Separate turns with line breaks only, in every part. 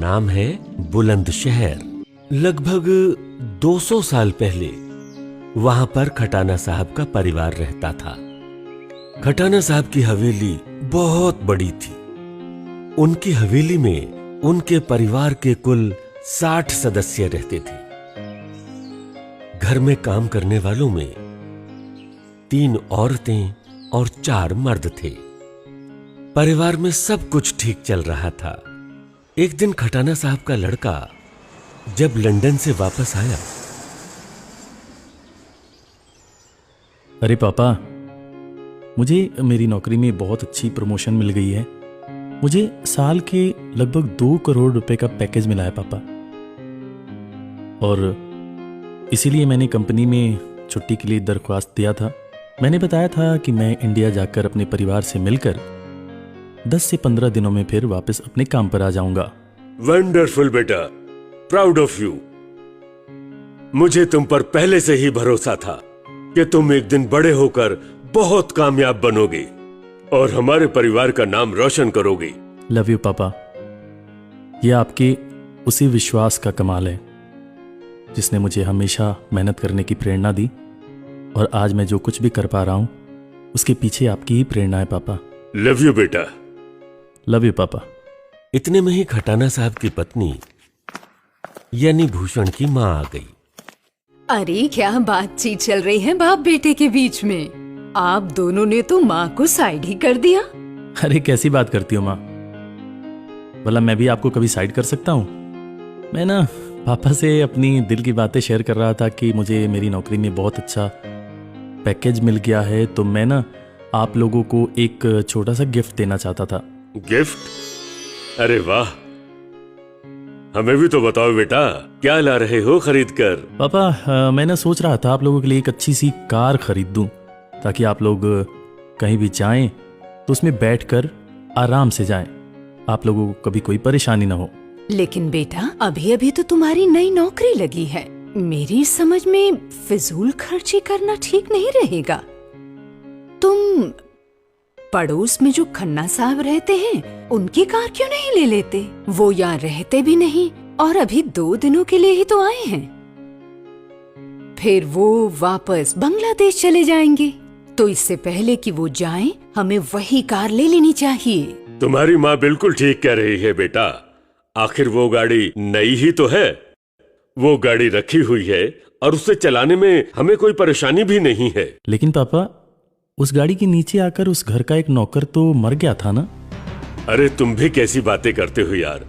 नाम है बुलंदशहर। लगभग 200 साल पहले वहां पर खटाना साहब का परिवार रहता था। खटाना साहब की हवेली बहुत बड़ी थी। उनकी हवेली में उनके परिवार के कुल 60 सदस्य रहते थे। घर में काम करने वालों में 3 औरतें और 4 मर्द थे। परिवार में सब कुछ ठीक चल रहा था। एक दिन खटाना साहब का लड़का जब लंदन से वापस आया।
अरे पापा, मुझे मेरी नौकरी में बहुत अच्छी प्रमोशन मिल गई है। मुझे साल के लगभग 2 करोड़ रुपए का पैकेज मिला है पापा। और इसीलिए मैंने कंपनी में छुट्टी के लिए दरख्वास्त दिया था। मैंने बताया था कि मैं इंडिया जाकर अपने परिवार से मिलकर 10 से 15 दिनों में फिर वापस अपने काम पर आ जाऊंगा।
वंडरफुल बेटा, प्राउड ऑफ यू। मुझे तुम पर पहले से ही भरोसा था कि तुम एक दिन बड़े होकर बहुत कामयाब बनोगे और हमारे परिवार का नाम रोशन करोगे।
लव यू पापा। यह आपके उसी विश्वास का कमाल है जिसने मुझे हमेशा मेहनत करने की प्रेरणा दी, और आज मैं जो कुछ भी कर पा रहा हूं उसके पीछे आपकी ही प्रेरणा है पापा।
लव यू बेटा।
लव यू पापा।
इतने में ही खटाना साहब की पत्नी यानी भूषण की माँ आ गई।
अरे क्या बातचीत चल रही है बाप बेटे के बीच में। आप दोनों ने तो माँ को साइड ही कर दिया।
अरे कैसी बात करती हो माँ? भला मैं भी आपको कभी साइड कर सकता हूँ? मैं ना पापा से अपनी दिल की बातें शेयर कर रहा था कि मुझे मेरी नौकरी में बहुत अच्छा पैकेज मिल गया है, तो मैं ना आप लोगों को एक छोटा सा गिफ्ट देना चाहता था।
गिफ्ट? अरे वाह, हमें भी तो बताओ बेटा, क्या ला रहे हो खरीद कर?
पापा, मैं ना सोच रहा था आप लोगों के लिए एक अच्छी सी कार खरीद दूं, ताकि आप लोग कहीं भी जाएं तो उसमें बैठकर आराम से जाएं, आप लोगों को कभी कोई परेशानी ना हो।
लेकिन बेटा, अभी अभी तो तुम्हारी नई नौकरी लगी है। मेरी समझ में फिजूल खर्ची करना ठीक नहीं रहेगा। तुम पड़ोस में जो खन्ना साहब रहते हैं उनकी कार क्यों नहीं ले लेते? वो यहाँ रहते भी नहीं और अभी 2 दिनों के लिए ही तो आए हैं। फिर वो वापस बांग्लादेश चले जाएंगे, तो इससे पहले कि वो जाएं, हमें वही कार ले लेनी चाहिए।
तुम्हारी माँ बिल्कुल ठीक कह रही है बेटा। आखिर वो गाड़ी नई ही तो है। वो गाड़ी रखी हुई है और उसे चलाने में हमें कोई परेशानी भी नहीं है।
लेकिन पापा, उस गाड़ी के नीचे आकर उस घर का एक नौकर तो मर गया था ना?
अरे तुम भी कैसी बातें करते हो यार।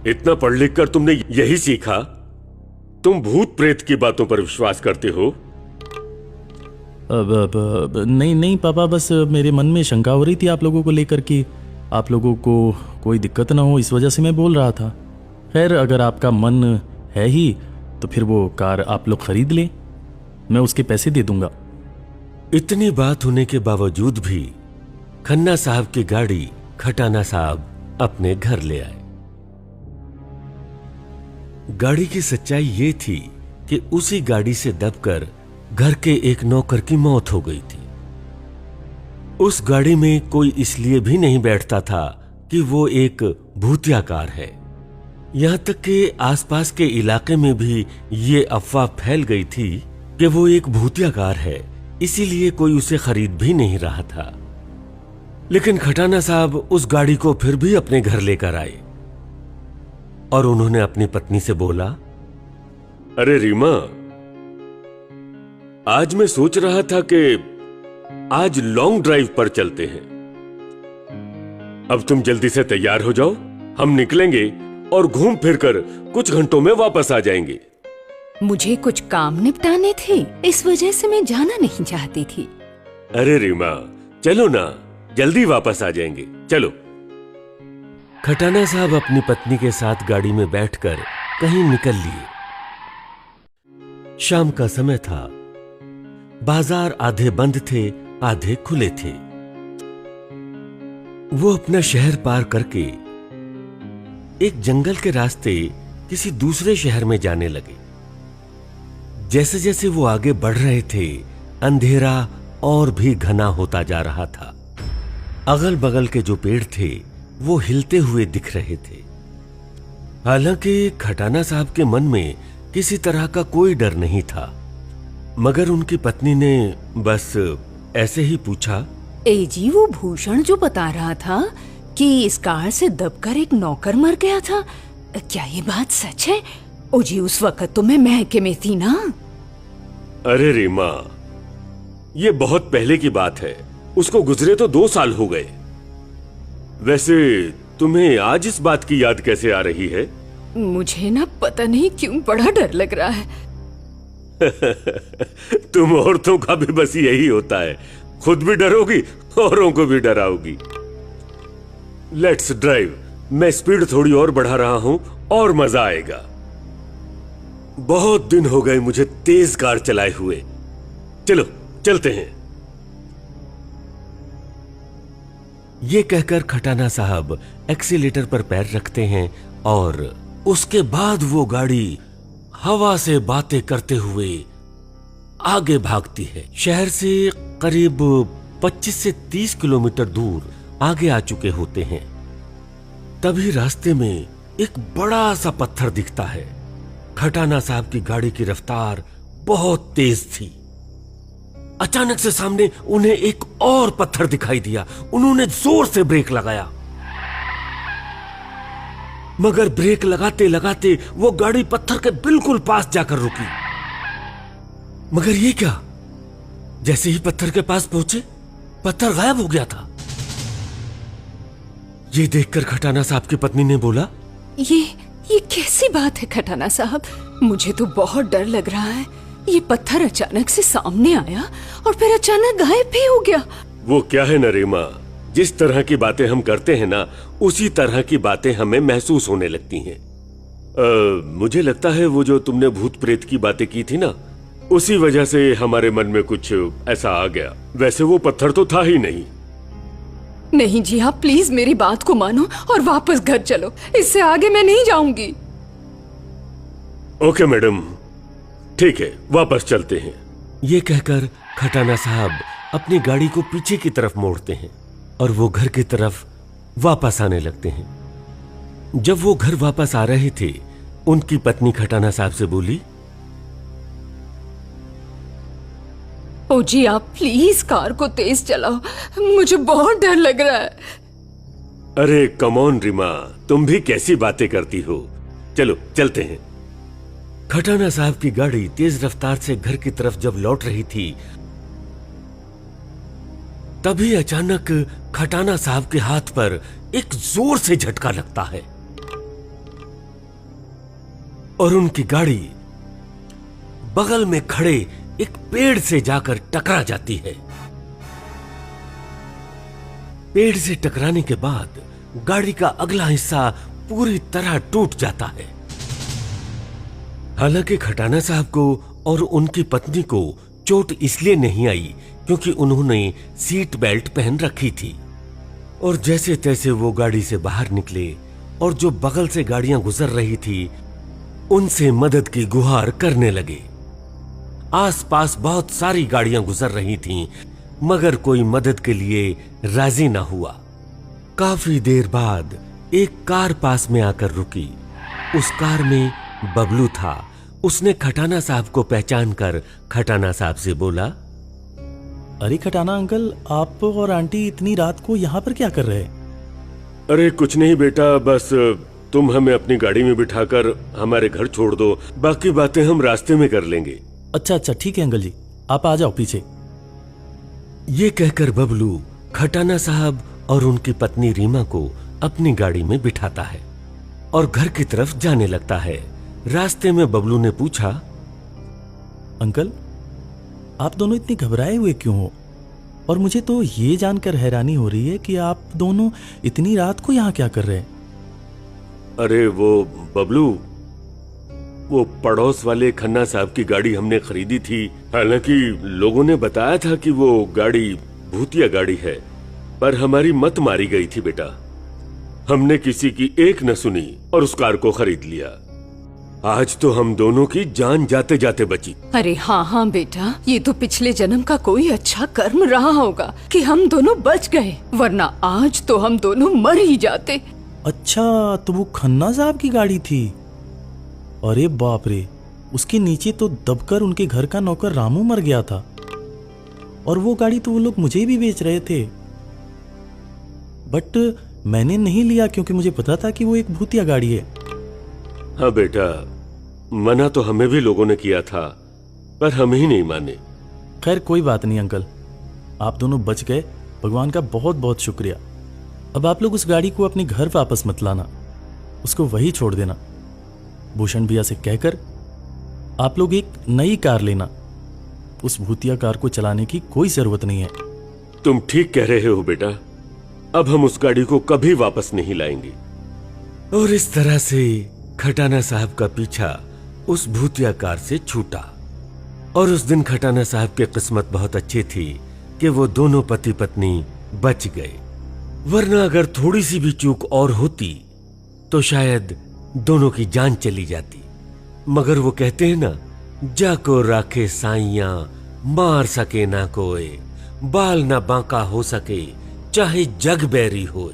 इतना पढ़ लिख कर तुमने यही सीखा? तुम भूत प्रेत की बातों पर विश्वास करते हो?
नहीं पापा, बस मेरे मन में शंका हो रही थी आप लोगों को लेकर कि आप लोगों को कोई दिक्कत ना हो, इस वजह से मैं बोल रहा था। खैर, अगर आपका मन है ही तो फिर वो कार आप लोग खरीद लें, मैं उसके पैसे दे दूंगा।
इतनी बात होने के बावजूद भी खन्ना साहब की गाड़ी खटाना साहब अपने घर ले आए। गाड़ी की सच्चाई ये थी कि उसी गाड़ी से दबकर घर के एक नौकर की मौत हो गई थी। उस गाड़ी में कोई इसलिए भी नहीं बैठता था कि वो एक भूतिया कार है। यहां तक कि आसपास के इलाके में भी ये अफवाह फैल गई थी कि वो एक भूतिया कार है, इसीलिए कोई उसे खरीद भी नहीं रहा था। लेकिन खटाना साहब उस गाड़ी को फिर भी अपने घर लेकर आए और उन्होंने अपनी पत्नी से बोला, अरे रीमा, आज मैं सोच रहा था कि आज लॉन्ग ड्राइव पर चलते हैं। अब तुम जल्दी से तैयार हो जाओ, हम निकलेंगे और घूम फिर कर कुछ घंटों में वापस आ जाएंगे।
मुझे कुछ काम निपटाने थे, इस वजह से मैं जाना नहीं चाहती थी।
अरे रीमा, चलो ना, जल्दी वापस आ जाएंगे, चलो। खटाना साहब अपनी पत्नी के साथ गाड़ी में बैठकर कहीं निकल लिए। शाम का समय था। बाजार आधे बंद थे, आधे खुले थे। वो अपना शहर पार करके एक जंगल के रास्ते किसी दूसरे शहर में जाने लगे। जैसे जैसे वो आगे बढ़ रहे थे, अंधेरा और भी घना होता जा रहा था। अगल बगल के जो पेड़ थे वो हिलते हुए दिख रहे थे। हालांकि खटाना साहब के मन में किसी तरह का कोई डर नहीं था, मगर उनकी पत्नी ने बस ऐसे ही पूछा,
ए जी, वो भूषण जो बता रहा था कि इस कार से दबकर एक नौकर मर गया था, क्या ये बात सच है? ओ जी, उस वक्त तो मैं महके में थी ना।
अरे रीमा, ये बहुत पहले की बात है, उसको गुजरे तो 2 साल हो गए। वैसे तुम्हें आज इस बात की याद कैसे आ रही है?
मुझे ना पता नहीं क्यों बड़ा डर लग रहा है।
तुम औरतों का भी बस यही होता है, खुद भी डरोगी, औरों को भी डराओगी। लेट्स ड्राइव, मैं स्पीड थोड़ी और बढ़ा रहा हूं और मजा आएगा। बहुत दिन हो गए मुझे तेज कार चलाए हुए। चलो चलते हैं। ये कहकर खटाना साहब एक्सीलेटर पर पैर रखते हैं और उसके बाद वो गाड़ी हवा से बातें करते हुए आगे भागती है। शहर से करीब 25 से 30 किलोमीटर दूर आगे आ चुके होते हैं। तभी रास्ते में एक बड़ा सा पत्थर दिखता है। खटाना साहब की गाड़ी की रफ्तार बहुत तेज थी। अचानक से सामने उन्हें एक और पत्थर दिखाई दिया। उन्होंने जोर से ब्रेक लगाया, मगर ब्रेक लगाते लगाते वो गाड़ी पत्थर के बिल्कुल पास जाकर रुकी। मगर ये क्या, जैसे ही पत्थर के पास पहुंचे पत्थर गायब हो गया था। ये देखकर खटाना साहब की पत्नी ने बोला,
ये कैसी बात है खटाना साहब? मुझे तो बहुत डर लग रहा है। ये पत्थर अचानक से सामने आया और फिर अचानक गायब भी हो गया।
वो क्या है नरीमा, जिस तरह की बातें हम करते हैं ना, उसी तरह की बातें हमें महसूस होने लगती हैं। मुझे लगता है वो जो तुमने भूत प्रेत की बातें की थी ना, उसी वजह से हमारे मन में कुछ ऐसा आ गया। वैसे वो पत्थर तो था ही नहीं।
नहीं जी, आप प्लीज मेरी बात को मानो और वापस घर चलो। इससे आगे मैं नहीं जाऊंगी।
ओके मैडम, ठीक है, वापस चलते हैं। ये कहकर खटाना साहब अपनी गाड़ी को पीछे की तरफ मोड़ते हैं और वो घर की तरफ वापस आने लगते हैं। जब वो घर वापस आ रहे थे, उनकी पत्नी खटाना साहब से बोली,
ओ जी, आप प्लीज कार को तेज चलाओ, मुझे बहुत डर लग रहा है।
अरे कम ऑन रीमा, तुम भी कैसी बातें करती हो। चलो चलते हैं। खटाना साहब की गाड़ी तेज रफ्तार से घर की तरफ जब लौट रही थी, तभी अचानक खटाना साहब के हाथ पर एक जोर से झटका लगता है और उनकी गाड़ी बगल में खड़े एक पेड़ से जाकर टकरा जाती है। पेड़ से टकराने के बाद गाड़ी का अगला हिस्सा पूरी तरह टूट जाता है। हालांकि खटाना साहब को और उनकी पत्नी को चोट इसलिए नहीं आई क्योंकि उन्होंने सीट बेल्ट पहन रखी थी। और जैसे तैसे वो गाड़ी से बाहर निकले और जो बगल से गाड़ियां गुजर रही थी उनसे मदद की गुहार करने लगे। आसपास बहुत सारी गाड़ियां गुजर रही थीं, मगर कोई मदद के लिए राजी ना हुआ। काफी देर बाद एक कार पास में आकर रुकी। उस कार में बबलू था। उसने खटाना साहब को पहचान कर खटाना साहब से बोला,
अरे खटाना अंकल, आप और आंटी इतनी रात को यहाँ पर क्या कर रहे हैं?
अरे कुछ नहीं बेटा, बस तुम हमें अपनी गाड़ी में बिठाकर हमारे घर छोड़ दो, बाकी बातें हम रास्ते में कर लेंगे।
अच्छा अच्छा, ठीक है अंकल जी, आप आ जाओ पीछे।
ये कहकर बबलू खटाना साहब और उनकी पत्नी रीमा को अपनी गाड़ी में बिठाता है और घर की तरफ जाने लगता है। रास्ते में बबलू ने पूछा,
अंकल, आप दोनों इतने घबराए हुए क्यों हो? और मुझे तो ये जानकर हैरानी हो रही है कि आप दोनों इतनी रात को यहाँ क्या कर रहे हैं?
अरे वो बबलू, वो पड़ोस वाले खन्ना साहब की गाड़ी हमने खरीदी थी। हालांकि लोगों ने बताया था कि वो गाड़ी भूतिया गाड़ी है, पर हमारी मत मारी गई थी बेटा। हमने किसी की एक न सुनी और उस कार को खरीद लिया। आज तो हम दोनों की जान जाते जाते बची।
अरे हाँ हाँ बेटा, ये तो पिछले जन्म का कोई अच्छा कर्म रहा होगा कि हम दोनों बच गए, वरना आज तो हम दोनों मर ही जाते।
अच्छा, तो वो खन्ना साहब की गाड़ी थी। अरे बाप रे, उसके नीचे तो दबकर उनके घर का नौकर रामू मर गया था। और वो गाड़ी तो वो लोग मुझे भी बेच रहे थे, बट मैंने नहीं लिया क्योंकि मुझे पता था कि वो एक भूतिया गाड़ी है।
हाँ बेटा, मना तो हमें भी लोगों ने किया था, पर हम ही नहीं माने।
खैर कोई बात नहीं अंकल, आप दोनों बच गए, भगवान का बहुत बहुत शुक्रिया। अब आप लोग उस गाड़ी को अपने घर वापस मत लाना, उसको वही छोड़ देना। भूषण भैया से कहकर आप लोग एक नई कार लेना, उस भूतिया कार को चलाने की कोई जरूरत नहीं है।
तुम ठीक कह रहे हो बेटा, अब हम उस गाड़ी को कभी वापस नहीं लाएंगे। और इस तरह से खटाना साहब का पीछा उस भूतिया कार से छूटा। और उस दिन खटाना साहब की किस्मत बहुत अच्छी थी कि वो दोनों पति पत्नी बच गए, वरना अगर थोड़ी सी भी चूक और होती तो शायद दोनों की जान चली जाती। मगर वो कहते हैं ना, जाको राखे साइयां मार सके ना कोई, बाल ना बांका हो सके चाहे जग बैरी होए।